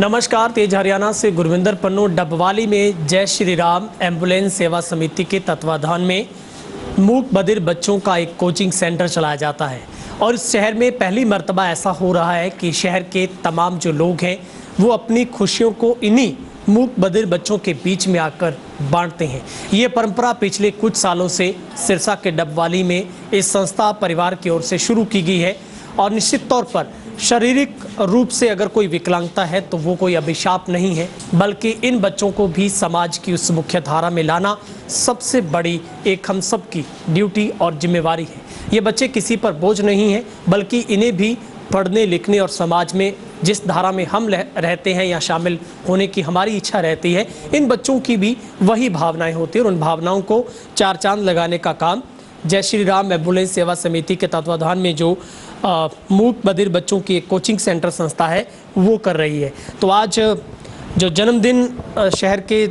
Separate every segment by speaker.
Speaker 1: नमस्कार, तेज हरियाणा से गुरविंदर पन्नू। डबवाली में जय श्री राम एम्बुलेंस सेवा समिति के तत्वाधान में मूक बधिर बच्चों का एक कोचिंग सेंटर चलाया जाता है और इस शहर में पहली मर्तबा ऐसा हो रहा है कि शहर के तमाम जो लोग हैं वो अपनी खुशियों को इन्हीं मूक बधिर बच्चों के बीच में आकर बांटते हैं। ये परंपरा पिछले कुछ सालों से सिरसा के डबवाली में इस संस्था परिवार की ओर से शुरू की गई है और निश्चित तौर पर शारीरिक रूप से अगर कोई विकलांगता है तो वो कोई अभिशाप नहीं है, बल्कि इन बच्चों को भी समाज की उस मुख्य धारा में लाना सबसे बड़ी एक हम सब की ड्यूटी और जिम्मेवारी है। ये बच्चे किसी पर बोझ नहीं हैं, बल्कि इन्हें भी पढ़ने लिखने और समाज में जिस धारा में हम रहते हैं या शामिल होने की हमारी इच्छा रहती है, इन बच्चों की भी वही भावनाएं होती हैं और उन भावनाओं को चार चांद लगाने का काम जय श्री राम एम्बुलेंस सेवा समिति के तत्वाधान में जो मूक बधिर बच्चों की एक कोचिंग सेंटर संस्था है वो कर रही है। तो आज जो जन्मदिन शहर के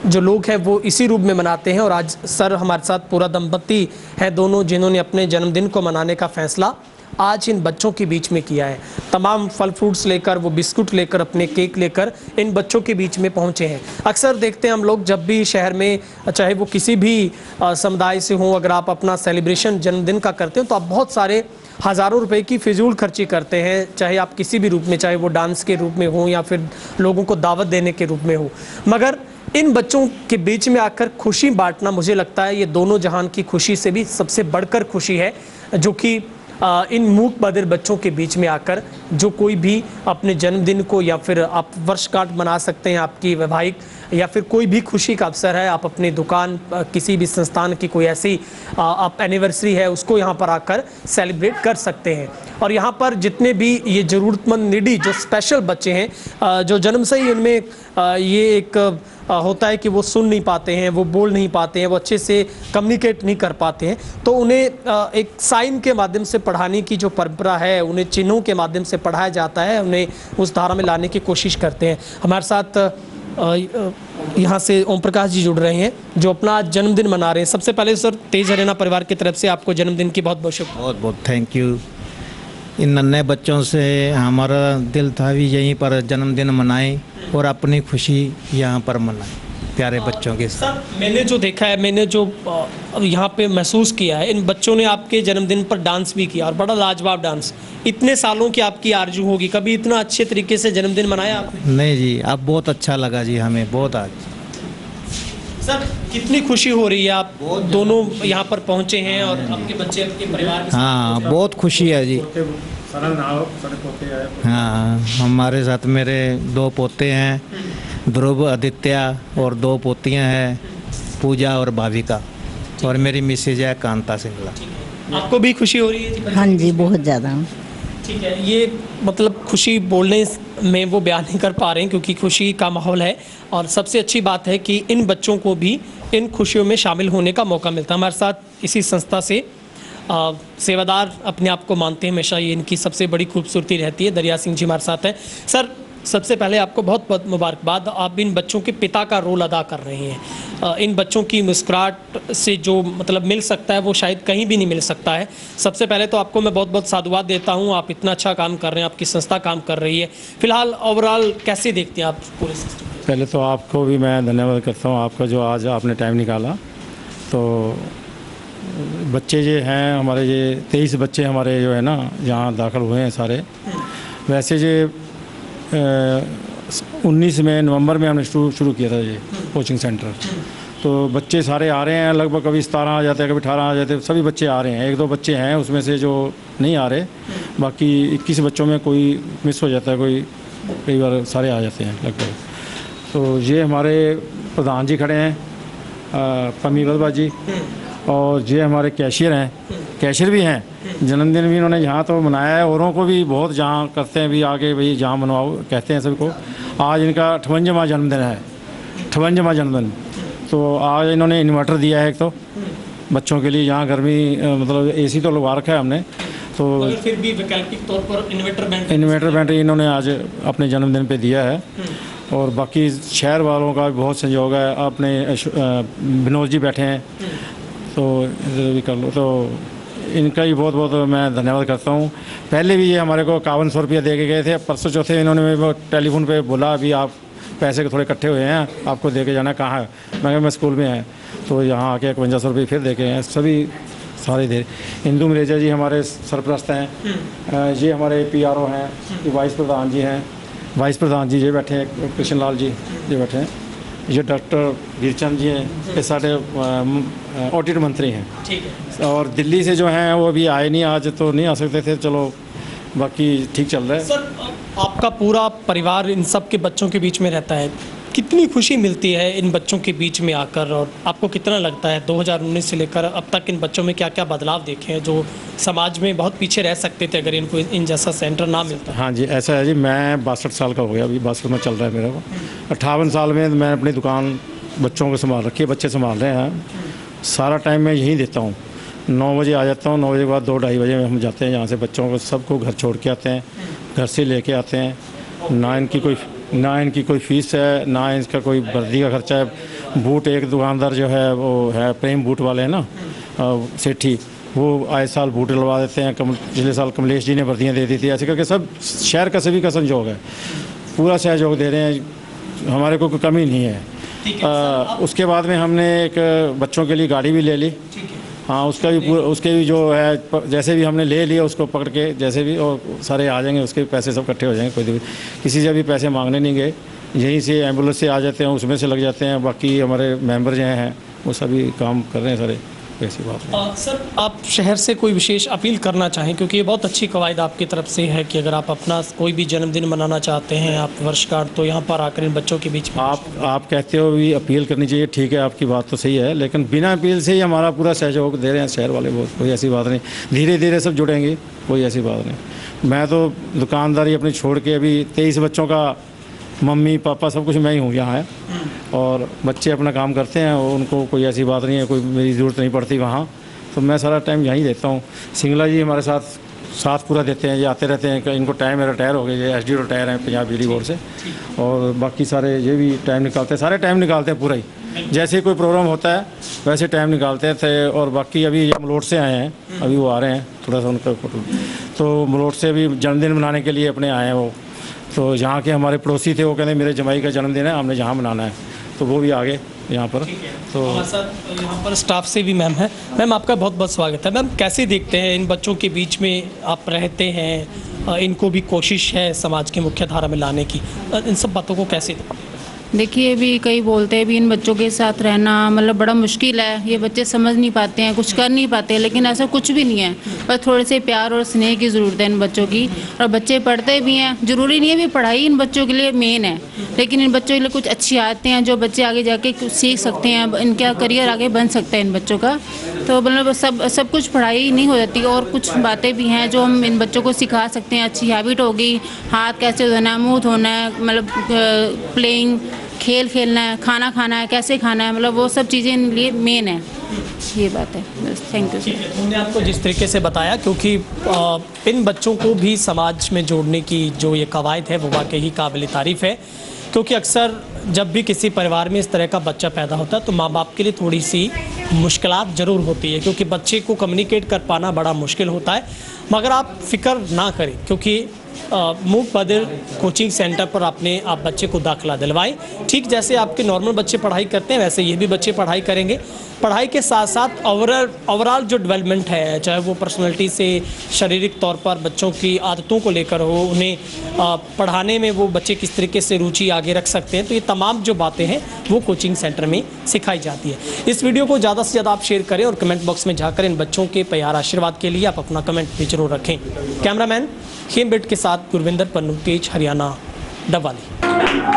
Speaker 1: जो लोग हैं वो इसी रूप में मनाते हैं और आज सर हमारे साथ पूरा दंपति है दोनों, जिन्होंने अपने जन्मदिन को मनाने का फैसला आज इन बच्चों के बीच में किया है। तमाम फल फ्रूट्स लेकर, वो बिस्कुट लेकर, अपने केक लेकर इन बच्चों के बीच में पहुंचे हैं। अक्सर देखते हैं हम लोग जब भी शहर में, चाहे वो किसी भी समुदाय से हो, अगर आप अपना सेलिब्रेशन जन्मदिन का करते हो तो आप बहुत सारे हज़ारों रुपए की फिजूल खर्ची करते हैं, चाहे आप किसी भी रूप में, चाहे वो डांस के रूप में हो या फिर लोगों को दावत देने के रूप में हो। मगर इन बच्चों के बीच में आकर खुशी बांटना, मुझे लगता है ये दोनों जहान की खुशी से भी सबसे बढ़कर खुशी है, जो कि इन मूक बधिर बच्चों के बीच में आकर जो कोई भी अपने जन्मदिन को या फिर आप वर्षगांठ मना सकते हैं, आपकी वैवाहिक या फिर कोई भी खुशी का अवसर है, आप अपनी दुकान, किसी भी संस्थान की कोई ऐसी आप एनिवर्सरी है उसको यहाँ पर आकर सेलिब्रेट कर सकते हैं। और यहाँ पर जितने भी ये ज़रूरतमंद निडी जो स्पेशल बच्चे हैं, जो जन्म से ही उनमें ये एक होता है कि वो सुन नहीं पाते हैं, वो बोल नहीं पाते हैं, वो अच्छे से कम्युनिकेट नहीं कर पाते हैं, तो उन्हें एक साइन के माध्यम से पढ़ाने की जो परंपरा है, उन्हें चिन्हों के माध्यम से पढ़ाया जाता है, उन्हें उस धारा में लाने की कोशिश करते हैं। हमारे साथ यहाँ से ओम प्रकाश जी जुड़ रहे हैं जो अपना जन्मदिन मना रहे हैं। सबसे पहले सर, तेज हरियाणा परिवार की तरफ से आपको जन्मदिन की बहुत बहुत शुभकामनाएं।
Speaker 2: बहुत बहुत थैंक यू। इन नन्हे बच्चों से हमारा दिल था भी यहीं पर जन्मदिन मनाएं और अपनी खुशी यहाँ पर मनाएं प्यारे बच्चों के साथ।
Speaker 1: सर, मैंने जो देखा है, मैंने जो यहाँ पे महसूस किया है, इन बच्चों ने आपके जन्मदिन पर डांस भी किया और बड़ा लाजवाब डांस। इतने सालों की आपकी आरजू होगी, कभी इतना अच्छे तरीके से जन्मदिन मनाया आपने?
Speaker 2: नहीं जी, अब बहुत अच्छा लगा जी हमें, बहुत आज।
Speaker 1: सर, कितनी खुशी हो रही है, आप दोनों यहाँ पर पहुँचे हैं और आपके बच्चे आपके परिवार के साथ?
Speaker 2: हाँ, बहुत खुशी है जी। हाँ, हमारे साथ मेरे 2 पोते हैं, ध्रुव, आदित्य, और 2 पोतियाँ हैं, पूजा और भाविका, और मेरी मिसेज है कांता सिंगला।
Speaker 1: आपको भी खुशी हो रही है?
Speaker 3: हाँ जी, बहुत ज़्यादा।
Speaker 1: ठीक है, ये मतलब खुशी बोलने में वो बयान नहीं कर पा रहे हैं क्योंकि खुशी का माहौल है और सबसे अच्छी बात है कि इन बच्चों को भी इन खुशियों में शामिल होने का मौका मिलता है। हमारे साथ इसी संस्था से सेवादार अपने आप को मानते हैं, हमेशा ये इनकी सबसे बड़ी खूबसूरती रहती है। दरिया सिंह जी हमारे साथ हैं। सर, सबसे पहले आपको बहुत बहुत मुबारकबाद, आप इन बच्चों के पिता का रोल अदा कर रहे हैं। इन बच्चों की मुस्कुराहट से जो मतलब मिल सकता है वो शायद कहीं भी नहीं मिल सकता है। सबसे पहले तो आपको मैं बहुत बहुत साधुवाद देता हूँ, आप इतना अच्छा काम कर रहे हैं, आपकी संस्था काम कर रही है। फिलहाल ओवरऑल कैसे देखते हैं आप पूरे सिस्टम?
Speaker 4: पहले तो आपको भी मैं धन्यवाद करता हूँ, आपका जो आज आपने टाइम निकाला। तो बच्चे जो हैं हमारे, ये 23 बच्चे हमारे जो है ना यहाँ दाखिल हुए हैं सारे। वैसे जो 19 नवंबर में हमने शुरू किया था ये कोचिंग सेंटर। तो बच्चे सारे आ रहे हैं, लगभग कभी 17 आ जाते हैं, कभी 18 आ जाते हैं, सभी बच्चे आ रहे हैं। 1-2 बच्चे हैं उसमें से जो नहीं आ रहे, बाकी 21 बच्चों में कोई मिस हो जाता है, कोई कई बार सारे आ जाते हैं लगभग। तो ये हमारे प्रधान जी खड़े हैं, पमी वल्लभा जी, और ये हमारे कैशियर हैं, कैशियर भी हैं। जन्मदिन भी इन्होंने यहाँ तो मनाया है, औरों को भी बहुत जहाँ करते हैं भी आगे भाई जहाँ मनवाओ कहते हैं सबको। आज इनका 58वां जन्मदिन है, 58वां जन्मदिन। तो आज इन्होंने इन्वर्टर दिया है एक तो बच्चों के लिए, यहाँ गर्मी मतलब AC तो लगवा रखा है हमने, तो
Speaker 1: फिर भी वैकल्पिक तौर पर
Speaker 4: इन्वर्टर बैटरी इन्होंने आज अपने जन्मदिन पे दिया है। और बाकी शहर वालों का भी बहुत सहयोग है, अपने विनोद जी बैठे हैं, तो इधर भी कर लो। तो इनका ही बहुत बहुत मैं धन्यवाद करता हूँ। पहले भी ये हमारे को 5100 रुपया दे के गए थे। परसों चौथे इन्होंने मेरे को टेलीफोन पे बोला अभी आप पैसे के थोड़े इकट्ठे हुए हैं, आपको दे के जाना, कहाँ है? मैं कहा मैं स्कूल में है। तो यहाँ आके 5100 रुपये फिर दे के हैं। सभी सारे दे। इंदू मरेजा जी हमारे सरपरस्त हैं, ये हमारे PRO हैं, ये वाइस प्रधान जी हैं, वाइस प्रधान जी ये बैठे हैं, कृष्ण लाल जी ये बैठे हैं, ये डॉक्टर वीरचंद जी हैं, ये सारे ऑडिट मंत्री हैं।
Speaker 1: ठीक है।
Speaker 4: और दिल्ली से जो हैं वो अभी आए नहीं, आज तो नहीं आ सकते थे, चलो बाकी ठीक चल रहा है।
Speaker 1: सर, आपका पूरा परिवार इन सब के बच्चों के बीच में रहता है, कितनी खुशी मिलती है इन बच्चों के बीच में आकर, और आपको कितना लगता है 2019 से लेकर अब तक इन बच्चों में क्या क्या बदलाव देखे हैं जो समाज में बहुत पीछे रह सकते थे अगर इनको इन जैसा सेंटर ना मिलता?
Speaker 4: हाँ जी, ऐसा है जी, मैं 62 साल का हो गया, अभी 62 में चल रहा है मेरा को। 58 साल में मैं अपनी दुकान बच्चों को संभाल रखी है, बच्चे संभाल रहे हैं। सारा टाइम मैं यहीं देता हूँ। 9 बजे आ जाता हूँ, 9 बजे के बाद 2-2:30 बजे हम जाते हैं यहाँ से, बच्चों को सबको घर छोड़ के आते हैं, घर से लेके आते हैं। ना इनकी कोई फ़ीस है, ना इसका कोई वर्दी का खर्चा है। बूट एक दुकानदार जो है वो है प्रेम बूट वाले हैं ना, सेठी, वो आए साल बूट डलवा देते हैं। पिछले साल कमलेश जी ने वर्दियाँ दे दी थी। ऐसे करके सब शहर का सभी का संयोग है, पूरा सहयोग दे रहे हैं, हमारे को कोई कमी नहीं है। उसके बाद में हमने एक बच्चों के लिए गाड़ी भी ले ली। हाँ, उसके भी जो है जैसे भी हमने ले लिया उसको पकड़ के, जैसे भी, और सारे आ जाएंगे, उसके पैसे सब इकट्ठे हो जाएंगे। कोई किसी से भी पैसे मांगने नहीं गए, यहीं से एम्बुलेंस से आ जाते हैं, उसमें से लग जाते हैं। बाकी हमारे मेंबर जो हैं वो सभी काम कर रहे हैं सारे, ऐसी बात नहीं।
Speaker 1: सर, आप शहर से कोई विशेष अपील करना चाहें, क्योंकि ये बहुत अच्छी कवायद आपकी तरफ से है कि अगर आप अपना कोई भी जन्मदिन मनाना चाहते हैं, आप वर्षगांठ, तो यहाँ पर आकर इन बच्चों के बीच में
Speaker 4: आप कहते हो भी अपील करनी चाहिए, ठीक है, आपकी बात तो सही है, लेकिन बिना अपील से ही हमारा पूरा सहयोग दे रहे हैं शहर वाले, बहुत कोई ऐसी बात नहीं। धीरे धीरे सब जुड़ेंगे, कोई ऐसी बात नहीं। मैं तो दुकानदारी अपनी छोड़ के अभी 23 बच्चों का मम्मी पापा सब कुछ मैं ही हूँ यहाँ है, और बच्चे अपना काम करते हैं, और उनको कोई ऐसी बात नहीं है, कोई मेरी ज़रूरत नहीं पड़ती वहाँ, तो मैं सारा टाइम यहीं देता हूँ। सिंगला जी हमारे साथ पूरा देते हैं, ये आते रहते हैं। इनको टाइम रिटायर हो गए, ये SDO रिटायर हैं पंजाब बिजली बोर्ड से, और बाकी सारे ये भी टाइम निकालते हैं, सारे टाइम निकालते हैं पूरा ही। जैसे कोई प्रोग्राम होता है वैसे टाइम निकालते थे। और बाकी अभी ये मलोट से आए हैं, अभी वो आ रहे हैं, थोड़ा सा उनका तो मलोट से अभी जन्मदिन मनाने के लिए अपने आए हैं वो। तो यहाँ के हमारे पड़ोसी थे, वो कहते मेरे जमाई का जन्मदिन है, हमने जहाँ मनाना है, तो वो भी आ गए यहाँ पर। तो
Speaker 1: हमारे साथ यहाँ पर स्टाफ से भी मैम है। मैम, आपका बहुत बहुत स्वागत है। मैम, कैसे देखते हैं इन बच्चों के बीच में आप रहते हैं, इनको भी कोशिश है समाज की मुख्य धारा में लाने की, इन सब बातों को कैसे?
Speaker 3: देखिए, अभी कई बोलते हैं भी इन बच्चों के साथ रहना मतलब बड़ा मुश्किल है, ये बच्चे समझ नहीं पाते हैं, कुछ कर नहीं पाते, लेकिन ऐसा कुछ भी नहीं है। बस थोड़े से प्यार और स्नेह की ज़रूरत है इन बच्चों की, और बच्चे पढ़ते भी हैं। ज़रूरी नहीं है भी पढ़ाई इन बच्चों के लिए मेन है, लेकिन इन बच्चों के लिए कुछ अच्छी आदतें हैं जो बच्चे आगे जाके कुछ सीख सकते हैं, इनका करियर आगे बन सकता है इन बच्चों का। तो मतलब सब कुछ पढ़ाई नहीं हो जाती, और कुछ बातें भी हैं जो हम इन बच्चों को सिखा सकते हैं। अच्छी हैबिट होगी, हाथ कैसे धोना है, मुँह धोना है, मतलब प्लेइंग, खेल खेलना है, खाना खाना है, कैसे खाना है, मतलब वो सब चीज़ें इन लिए मेन है। ये बात है, बस। Thank you sir.
Speaker 1: हमने आपको जिस तरीके से बताया, क्योंकि इन बच्चों को भी समाज में जोड़ने की जो ये कवायद है वो वाकई ही काबिल तारीफ़ है, क्योंकि अक्सर जब भी किसी परिवार में इस तरह का बच्चा पैदा होता है तो माँ बाप के लिए थोड़ी सी मुश्किलात ज़रूर होती है, क्योंकि बच्चे को कम्युनिकेट कर पाना बड़ा मुश्किल होता है। मगर आप फिक्र ना करें, क्योंकि मूक बधिर कोचिंग सेंटर पर आप बच्चे को दाखिला दिलवाएं। ठीक जैसे आपके नॉर्मल बच्चे पढ़ाई करते हैं वैसे ये भी बच्चे पढ़ाई करेंगे। पढ़ाई के साथ साथ ओवरऑल जो डेवलपमेंट है, चाहे वो पर्सनैलिटी से, शारीरिक तौर पर बच्चों की आदतों को लेकर हो, उन्हें पढ़ाने में वो बच्चे किस तरीके से रुचि आगे रख सकते हैं, तो ये तमाम जो बातें हैं वो कोचिंग सेंटर में सिखाई जाती है। इस वीडियो को ज़्यादा से ज़्यादा आप शेयर करें, और कमेंट बॉक्स में जाकर इन बच्चों के प्यार आशीर्वाद के लिए आप अपना कमेंट भी जरूर रखें। कैमरामैन हेमबिट के साथ गुरविंदर पन्नू, तेज हरियाणा, डबवाली।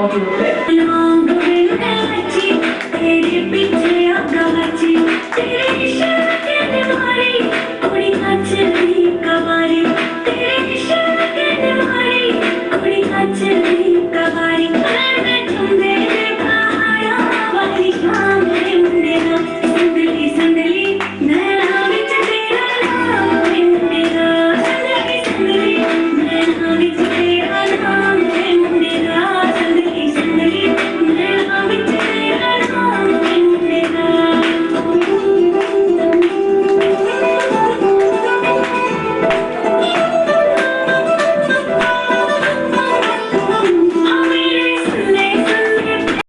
Speaker 5: मौजूद